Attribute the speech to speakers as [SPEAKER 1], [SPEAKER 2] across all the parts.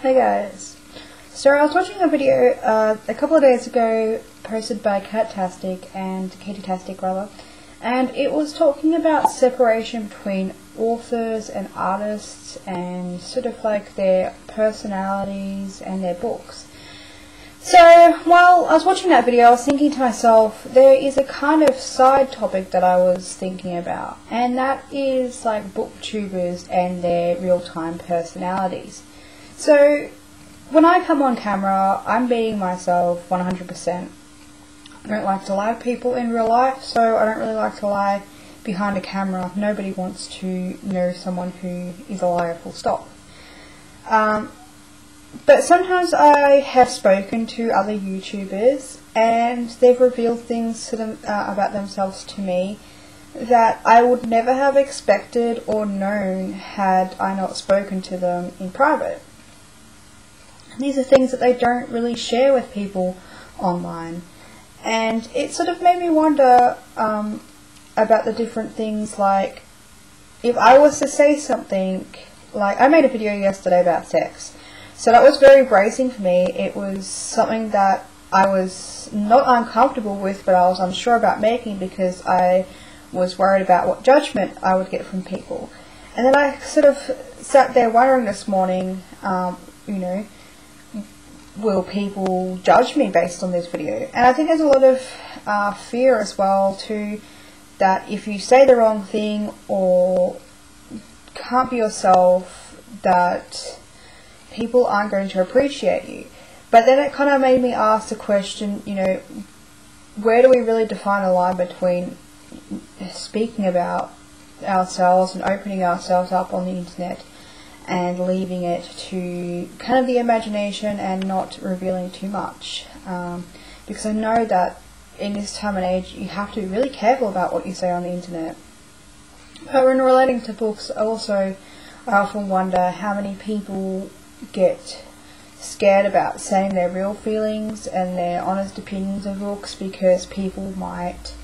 [SPEAKER 1] Hey guys, so I was watching a video a couple of days ago posted by Katie-tastic and it was talking about separation between authors and artists and sort of like their personalities and their books. So while I was watching that video, I was thinking to myself, there is a kind of side topic that I was thinking about, and that is like booktubers and their real-time personalities. So when I come on camera, I'm being myself 100%. I don't like to lie to people in real life, so I don't really like to lie behind a camera. Nobody wants to know someone who is a liar, full stop. But sometimes I have spoken to other YouTubers and they've revealed things to them, about themselves to me that I would never have expected or known had I not spoken to them in private. And these are things that they don't really share with people online. And it sort of made me wonder about the different things, like if I was to say something, like I made a video yesterday about sex. So that was very bracing for me. It was something that I was not uncomfortable with, but I was unsure about making because I was worried about what judgment I would get from people. And then I sort of sat there wondering this morning, will people judge me based on this video? And I think there's a lot of fear as well too, that if you say the wrong thing or can't be yourself, that people aren't going to appreciate you. But then it kind of made me ask the question, where do we really define a line between speaking about ourselves and opening ourselves up on the internet and leaving it to kind of the imagination and not revealing too much? Because I know that in this time and age you have to be really careful about what you say on the internet. But when relating to books, I often wonder how many people get scared about saying their real feelings and their honest opinions of books because people might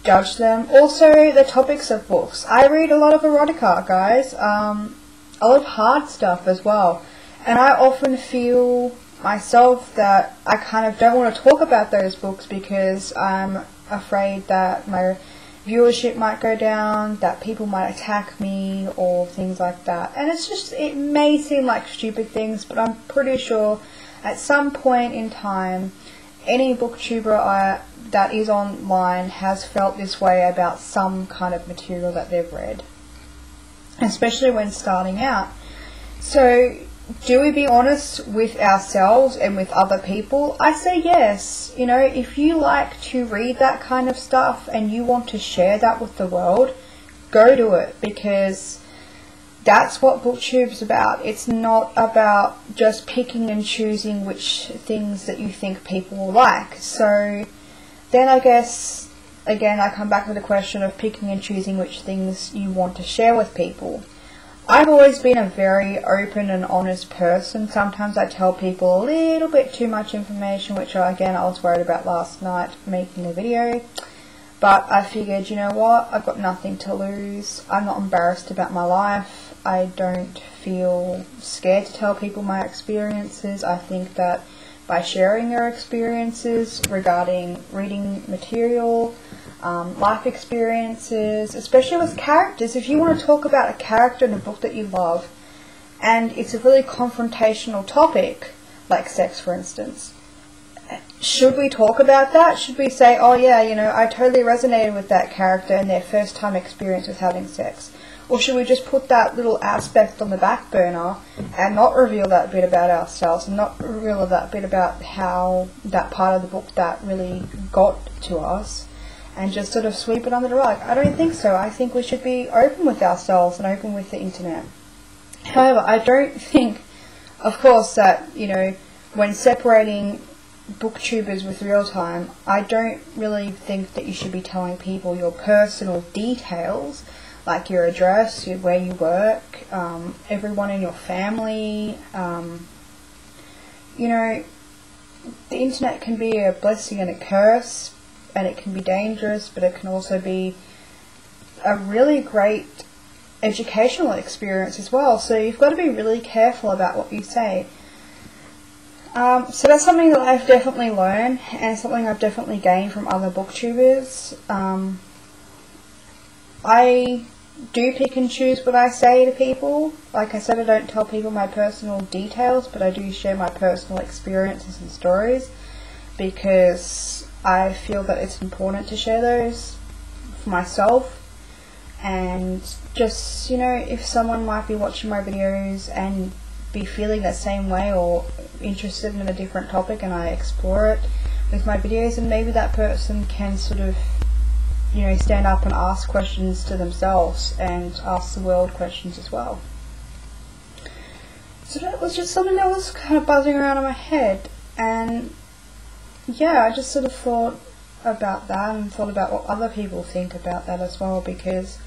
[SPEAKER 1] judge them. Also, the topics of books. I read a lot of erotica, guys. A lot of hard stuff as well. And I often feel myself that I kind of don't want to talk about those books because I'm afraid that my viewership might go down, that people might attack me or things like that. And it may seem like stupid things, but I'm pretty sure at some point in time any booktuber that is online has felt this way about some kind of material that they've read, especially when starting out. So do we be honest with ourselves and with other people? I say yes. If you like to read that kind of stuff and you want to share that with the world, go do it, because that's what BookTube's about. It's not about just picking and choosing which things that you think people will like. So then I guess, again, I come back to the question of picking and choosing which things you want to share with people. I've always been a very open and honest person. Sometimes I tell people a little bit too much information, which I was worried about last night making the video. But I figured, you know what, I've got nothing to lose. I'm not embarrassed about my life. I don't feel scared to tell people my experiences. I think that by sharing your experiences regarding reading material, life experiences, especially with characters. If you want to talk about a character in a book that you love and it's a really confrontational topic, like sex for instance, should we talk about that? Should we say, oh yeah, I totally resonated with that character and their first time experience with having sex? Or should we just put that little aspect on the back burner and not reveal that bit about ourselves and not reveal that bit about how that part of the book that really got to us, and just sort of sweep it under the rug? I don't think so. I think we should be open with ourselves and open with the internet. However, I don't think, of course, that, when separating booktubers with real time, I don't really think that you should be telling people your personal details, like your address, where you work, everyone in your family. The internet can be a blessing and a curse, and it can be dangerous, but it can also be a really great educational experience as well. So you've got to be really careful about what you say. So that's something that I've definitely learned, and something I've definitely gained from other booktubers. I do pick and choose what I say to people. Like I said, I don't tell people my personal details, but I do share my personal experiences and stories, because I feel that it's important to share those for myself. And just, you know, if someone might be watching my videos and be feeling that same way or interested in a different topic and I explore it with my videos, and maybe that person can sort of, you know, stand up and ask questions to themselves and ask the world questions as well. So that was just something that was kind of buzzing around in my head, and yeah, I just sort of thought about that and thought about what other people think about that as well, because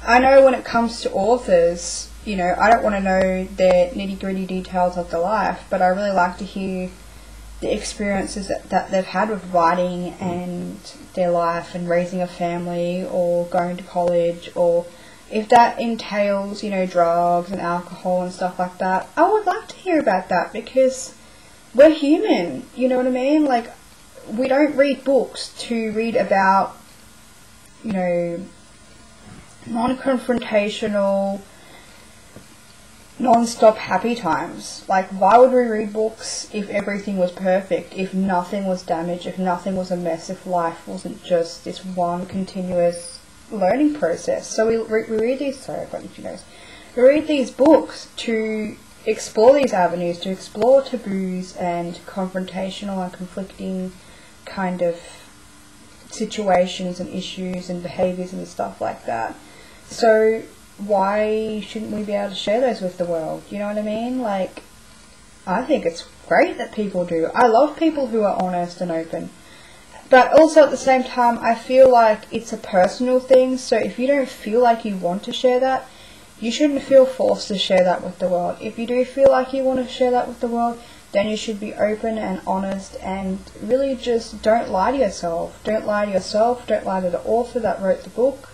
[SPEAKER 1] I know when it comes to authors, you know, I don't want to know their nitty-gritty details of their life, but I really like to hear the experiences that they've had with writing and their life and raising a family or going to college, or if that entails, you know, drugs and alcohol and stuff like that. I would like to hear about that, because we're human, you know what I mean? Like, we don't read books to read about, you know, non-confrontational, non-stop happy times. Like, why would we read books if everything was perfect, if nothing was damaged, if nothing was a mess, if life wasn't just this one continuous learning process? So we read these, sorry, I've got itchy nose. We read these books to explore these avenues, to explore taboos and confrontational and conflicting kind of situations and issues and behaviours and stuff like that. So why shouldn't we be able to share those with the world? You know what I mean? Like, I think it's great that people do. I love people who are honest and open. But also at the same time, I feel like it's a personal thing. So if you don't feel like you want to share that, you shouldn't feel forced to share that with the world. If you do feel like you want to share that with the world, then you should be open and honest, and really just don't lie to yourself. Don't lie to yourself. Don't lie to the author that wrote the book.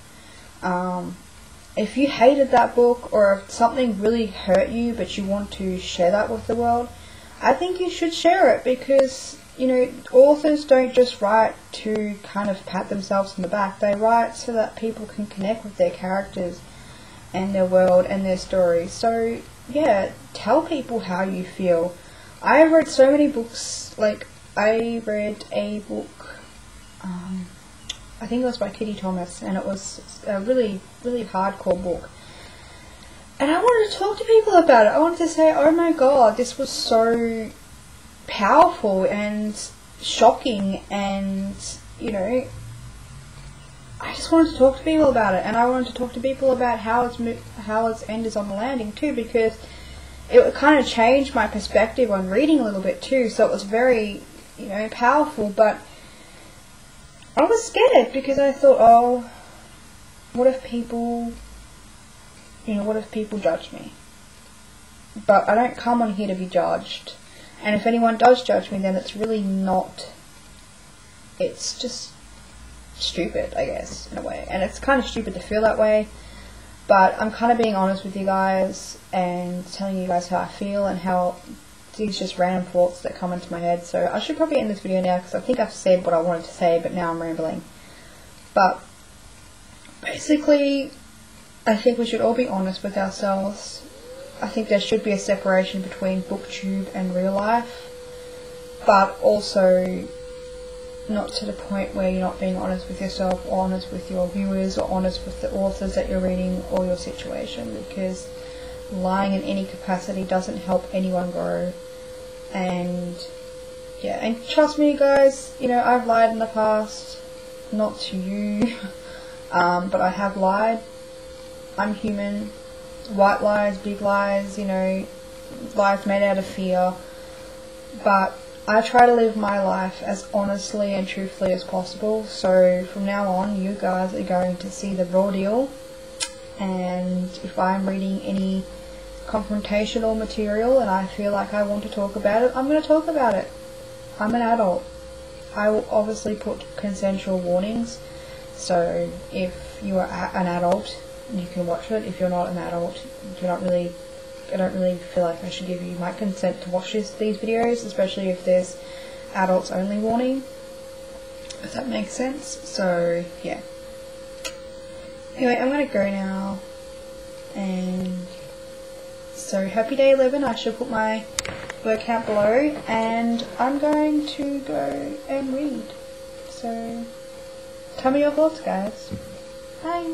[SPEAKER 1] If you hated that book, or if something really hurt you but you want to share that with the world, I think you should share it, because, you know, authors don't just write to kind of pat themselves on the back. They write so that people can connect with their characters and their world and their stories. So yeah, tell people how you feel. I have read so many books. Like, I read a book, I think it was by Kitty Thomas, and it was a really, really hardcore book. And I wanted to talk to people about it. I wanted to say, oh my god, this was so powerful and shocking, and, you know, I just wanted to talk to people about it. And I wanted to talk to people about how its end is on the landing too, because it kind of changed my perspective on reading a little bit too. So it was very, you know, powerful. But I was scared, because I thought, oh, what if people, you know, what if people judge me? But I don't come on here to be judged. And if anyone does judge me, then it's really not, it's just stupid, I guess, in a way. And it's kind of stupid to feel that way. But I'm kind of being honest with you guys and telling you guys how I feel and how these just random thoughts that come into my head. So I should probably end this video now, because I think I've said what I wanted to say, but now I'm rambling. But basically, I think we should all be honest with ourselves. I think there should be a separation between booktube and real life, but also not to the point where you're not being honest with yourself, or honest with your viewers, or honest with the authors that you're reading, or your situation, because lying in any capacity doesn't help anyone grow. And yeah, and trust me guys, you know, I've lied in the past, not to you, but I have lied. I'm human. White lies, big lies, you know, lies made out of fear. But I try to live my life as honestly and truthfully as possible. So from now on, you guys are going to see the raw deal. And if I'm reading any confrontational material and I feel like I want to talk about it, I'm going to talk about it. I'm an adult. I will obviously put consensual warnings. So if you are an adult, you can watch it. If you're not an adult, you're not really I don't really feel like I should give you my consent to watch these videos, especially if there's adults only warning, if that makes sense. So yeah. Anyway, I'm going to go now, and so happy day 11. I should put my word count below, and I'm going to go and read. So tell me your thoughts, guys. Bye.